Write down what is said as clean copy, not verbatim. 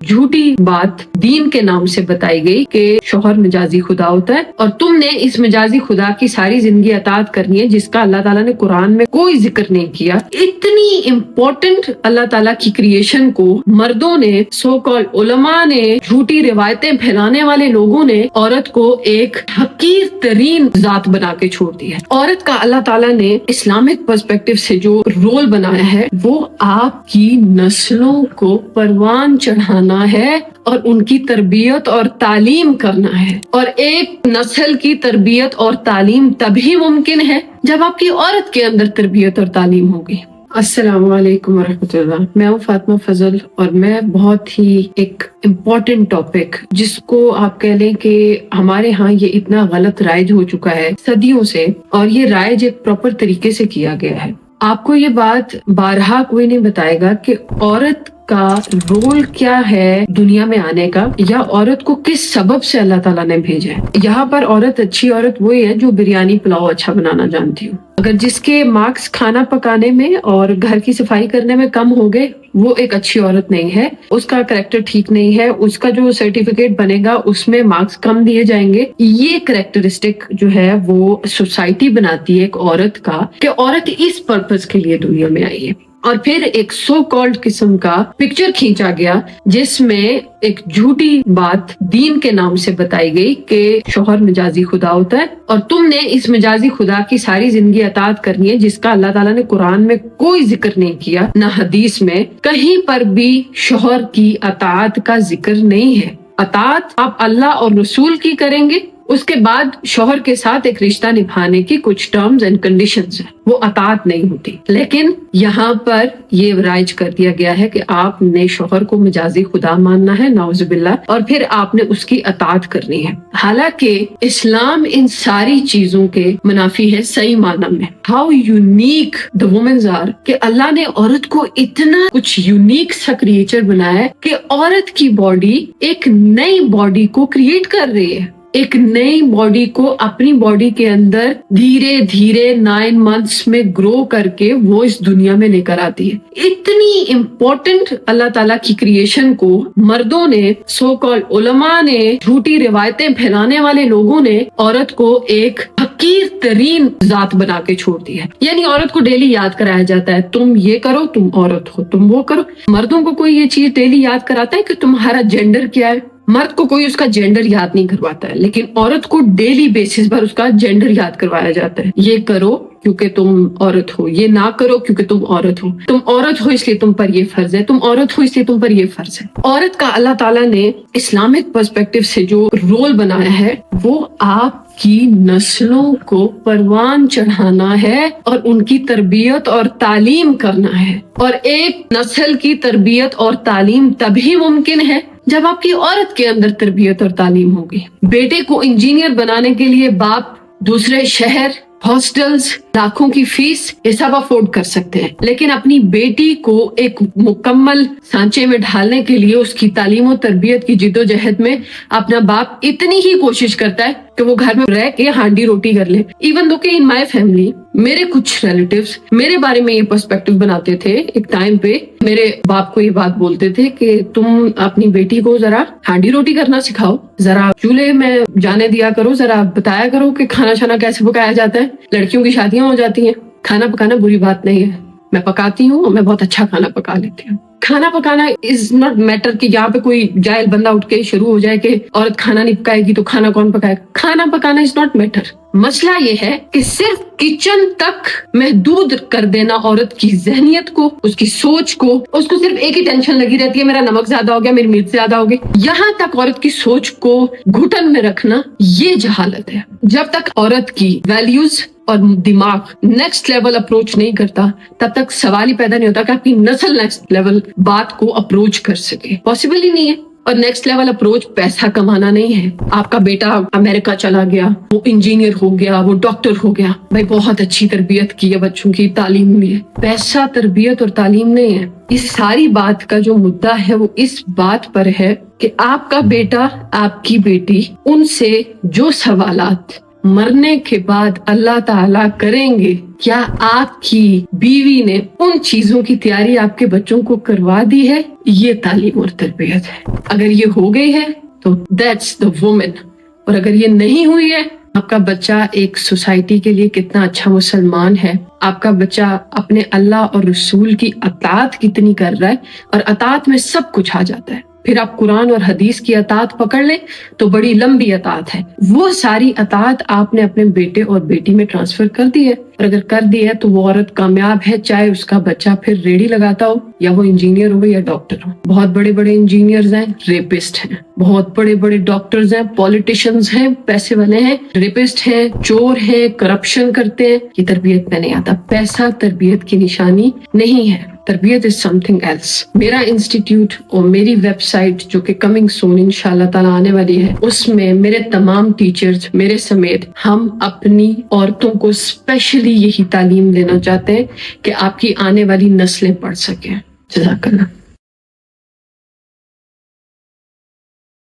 झूठी बात दीन के नाम से बताई गई कि शौहर मजाजी खुदा होता है और तुमने इस मजाजी खुदा की सारी जिंदगी अतात करनी है, जिसका अल्लाह ताला ने कुरान में कोई जिक्र नहीं किया। इतनी इम्पोर्टेंट अल्लाह ताला की क्रिएशन को मर्दों ने, सो कॉल्ड उलमा ने, झूठी रिवायतें फैलाने वाले लोगों ने औरत को एक हकीर तरीन जात बना के छोड़ दिया है। औरत का अल्लाह ताला ने इस्लामिक पर्सपेक्टिव से जो रोल बनाया है वो आपकी नस्लों को परवान चढ़ाना है और उनकी तरबियत और तालीम करना है। और एक नस्ल की तरबियत और तालीम तभी मुमकिन है जब आपकी औरत के अंदर तरबियत और तालीम होगी। अस्सलाम वालेकुम वरहमतुल्लाह। मैं हूँ फातिमा फजल और मैं बहुत ही एक इम्पोर्टेंट टॉपिक, जिसको आप कह लें कि हमारे यहाँ ये इतना गलत राइज हो चुका है सदियों से, और ये राइज एक प्रॉपर तरीके से किया गया है। आपको ये बात बारहा कोई नहीं बताएगा कि औरत का रोल क्या है दुनिया में आने का, या औरत को किस सबब से अल्लाह ताला ने भेजा है। यहाँ पर औरत, अच्छी औरत वही है जो बिरयानी पुलाव अच्छा बनाना जानती हो। अगर जिसके मार्क्स खाना पकाने में और घर की सफाई करने में कम हो गए, वो एक अच्छी औरत नहीं है, उसका कैरेक्टर ठीक नहीं है, उसका जो सर्टिफिकेट बनेगा उसमें मार्क्स कम दिए जाएंगे। ये कैरेक्टरिस्टिक जो है वो सोसाइटी बनाती है एक औरत का, कि औरत इस पर्पस के लिए दुनिया में आई है। और फिर एक सो कॉल्ड किस्म का पिक्चर खींचा गया जिसमें एक झूठी बात दीन के नाम से बताई गई कि शौहर मजाजी खुदा होता है और तुमने इस मजाजी खुदा की सारी जिंदगी अतात करनी है, जिसका अल्लाह ताला ने कुरान में कोई जिक्र नहीं किया, ना हदीस में कहीं पर भी शौहर की अतात का जिक्र नहीं है। अतात आप अल्लाह और रसूल की करेंगे, उसके बाद शौहर के साथ एक रिश्ता निभाने की कुछ टर्म्स एंड कंडीशंस हैं, वो अतात नहीं होती। लेकिन यहाँ पर ये राइज कर दिया गया है कि आपने शौहर को मजाजी खुदा मानना है, नाउजुबिल्लाह, और फिर आपने उसकी अतात करनी है। हालांकि इस्लाम इन सारी चीजों के मुनाफी है सही माना में। How unique the womens are, कि अल्लाह ने औरत को इतना कुछ यूनिक सा क्रिएचर बनाया है कि औरत की बॉडी एक नई बॉडी को क्रिएट कर रही है, एक नई बॉडी को अपनी बॉडी के अंदर धीरे धीरे 9 मंथ्स में ग्रो करके वो इस दुनिया में लेकर आती है। इतनी इम्पोर्टेंट अल्लाह ताला की क्रिएशन को मर्दों ने, सो कॉल्ड उलमा ने, झूठी रिवायतें फैलाने वाले लोगों ने औरत को एक हकीर तरीन जात बना के छोड़ दिया है। यानी औरत को डेली याद कराया जाता है, तुम ये करो, तुम औरत हो, तुम वो करो। मर्दों को कोई ये चीज डेली याद कराता है कि तुम्हारा जेंडर क्या है? मर्द को कोई उसका जेंडर याद नहीं करवाता है, लेकिन औरत को डेली बेसिस पर उसका जेंडर याद करवाया जाता है। ये करो क्योंकि तुम औरत हो, ये ना करो क्योंकि तुम औरत हो, तुम औरत हो इसलिए तुम पर ये फर्ज है, तुम औरत हो इसलिए तुम पर ये फर्ज है। औरत का अल्लाह ताला ने इस्लामिक पर्सपेक्टिव से जो रोल बनाया है वो आपकी नस्लों को परवान चढ़ाना है और उनकी तरबियत और तालीम करना है। और एक नस्ल की तरबियत और तालीम तभी मुमकिन है जब आपकी औरत के अंदर तरबियत और तालीम होगी। बेटे को इंजीनियर बनाने के लिए बाप दूसरे शहर, हॉस्टल्स, लाखों की फीस ये सब अफोर्ड कर सकते हैं, लेकिन अपनी बेटी को एक मुकम्मल सांचे में ढालने के लिए उसकी तालीम और तरबियत की जिद्दोजहद में अपना बाप इतनी ही कोशिश करता है कि वो घर में रह के हांडी रोटी कर ले। इवन दो कि इन माय फैमिली मेरे कुछ रिलेटिव्स मेरे बारे में ये पर्सपेक्टिव बनाते थे। एक टाइम पे मेरे बाप को ये बात बोलते थे कि तुम अपनी बेटी को जरा हांडी रोटी करना सिखाओ, जरा चूल्हे में जाने दिया करो, जरा बताया करो कि खाना शाना कैसे पकाया जाता है। लड़कियों की शादियां हो जाती हैं, खाना पकाना बुरी बात नहीं है, मैं पकाती हूँ और मैं बहुत अच्छा खाना पका लेती हूँ। खाना पकाना इज नॉट मैटर कि यहाँ पे कोई जाहिल बंदा उठ के शुरू हो जाए कि औरत खाना नहीं पकाएगी तो खाना कौन पकाएगा। खाना पकाना इज नॉट मैटर। मसला ये है कि सिर्फ किचन तक महदूद कर देना औरत की जहनियत को, उसकी सोच को। उसको सिर्फ एक ही टेंशन लगी रहती है, मेरा नमक ज्यादा हो गया, मेरी मिर्च ज्यादा हो गई। यहाँ तक औरत की सोच को घुटन में रखना ये जहालत है। जब तक औरत की वैल्यूज और दिमाग नेक्स्ट लेवल अप्रोच नहीं करता तब तक सवाल ही पैदा नहीं होता कि आपकी नस्ल नेक्स्ट लेवल बात को अप्रोच कर सके। पॉसिबल ही नहीं है। और नेक्स्ट लेवल अप्रोच पैसा कमाना नहीं है। आपका बेटा अमेरिका चला गया, वो इंजीनियर हो गया, वो डॉक्टर हो गया, भाई बहुत अच्छी तरबियत की है, बच्चों की तालीम हुई है। पैसा तरबियत और तालीम नहीं है। इस सारी बात का जो मुद्दा है वो इस बात पर है कि आपका बेटा, आपकी बेटी, उनसे जो सवालात مرنے کے بعد اللہ تعالیٰ کریں گے، کیا آپ کی بیوی نے ان چیزوں کی تیاری آپ کے بچوں کو کروا دی ہے؟ یہ تعلیم اور تربیت ہے۔ اگر یہ ہو گئی ہے تو دیٹس دا وومن، اور اگر یہ نہیں ہوئی ہے، آپ کا بچہ ایک سوسائٹی کے لیے کتنا اچھا مسلمان ہے، آپ کا بچہ اپنے اللہ اور رسول کی اطاعت کتنی کر رہا ہے، اور اطاعت میں سب کچھ آ جاتا ہے۔ پھر آپ قرآن اور حدیث کی اطاعت پکڑ لیں تو بڑی لمبی اطاعت ہے، وہ ساری اطاعت آپ نے اپنے بیٹے اور بیٹی میں ٹرانسفر کر دی ہے، اور اگر کر دی ہے تو وہ عورت کامیاب ہے، چاہے اس کا بچہ پھر ریڑھی لگاتا ہو یا وہ انجینئر ہو یا ڈاکٹر ہو۔ بہت بڑے بڑے انجینئرز ہیں، ریپسٹ ہیں، بہت بڑے بڑے ڈاکٹرز ہیں، پولیٹیشنز ہیں، پیسے والے ہیں، ریپسٹ ہیں، چور ہیں، کرپشن کرتے ہیں۔ یہ تربیت میں نہیں آتا۔ پیسہ تربیت کی نشانی نہیں ہے، تربیت از سم تھنگ ایلس۔ میرا انسٹیٹیوٹ اور میری ویب سائٹ جو کہ کمنگ سون انشاءاللہ تعالیٰ آنے والی ہے، اس میں میرے تمام ٹیچرز میرے سمیت ہم اپنی عورتوں کو اسپیشلی یہی تعلیم دینا چاہتے ہیں کہ آپ کی آنے والی نسلیں پڑھ سکیں۔ جزاک اللہ۔